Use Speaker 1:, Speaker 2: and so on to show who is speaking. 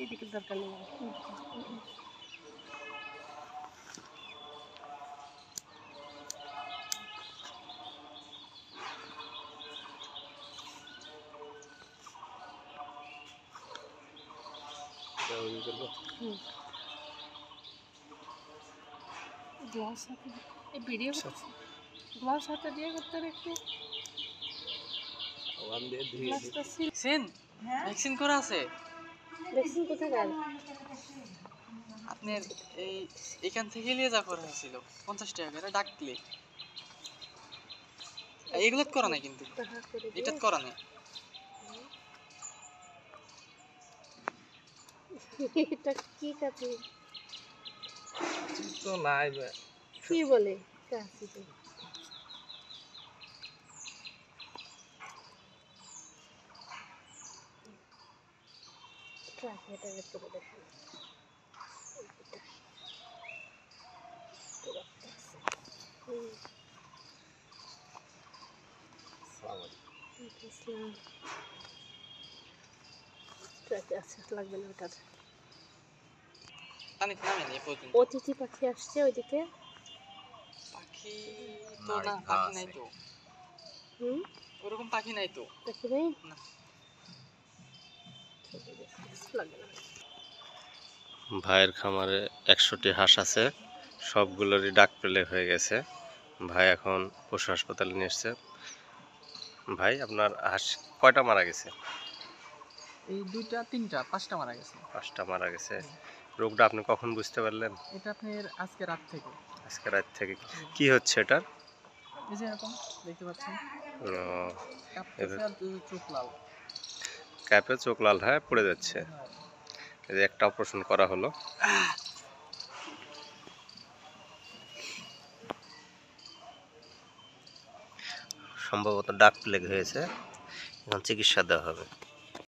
Speaker 1: এদিকে দরকার নেই। গ্লাস হাতে এই ভিডিও গ্লাস হাতে দিয়ে করতে একটু গ্লাসটা
Speaker 2: ভ্যাকসিন ভ্যাকসিন করা আছে।
Speaker 1: ভ্যাকসিন কোথায় গেল?
Speaker 2: আপনার এইখান থেকে নিয়ে যা করা হয়েছিল 50 টাকা করে ডাকলে এগুলো করা নাই, কিন্তু এটা করা নাই।
Speaker 1: এটা কি কাছে
Speaker 3: তো নাই
Speaker 1: কি বলে কাছে তো এটা করে দেখেন। আচ্ছা লাগবে না ওটার। অতিথি পাখি আসছে ওইদিকে।
Speaker 2: পাখি তো না, পাখি নাই তো। ওরকম পাখি নাই তো।
Speaker 1: পাখি নেই
Speaker 2: না।
Speaker 3: ভাইয়ের খামারে 100টি হাঁস আছে, সবগুলোরই ডাক পেলে হয়ে গেছে। ভাই এখন পশু হাসপাতালে নিয়ে এসছে। ভাই আপনার হাঁস কয়টা মারা গেছে?
Speaker 2: এই 2টা 3টা 5টা মারা গেছে।
Speaker 3: 5টা মারা গেছে। রোগটা আপনি কখন বুঝতে পারলেন?
Speaker 2: এটা আপনার আজকে রাত থেকে।
Speaker 3: আজকে রাত থেকে। কি হচ্ছে এটার?
Speaker 2: এই যে এরকম দেখতে পাচ্ছেন, চোখ লাল,
Speaker 3: ক্যাপে চোখ লাল হয়ে পড়ে যাচ্ছে। এই যে একটা অপারেশন করা হলো। সম্ভবত ডাক প্লেগ হয়েছে, এখন চিকিৎসা দেওয়া হবে।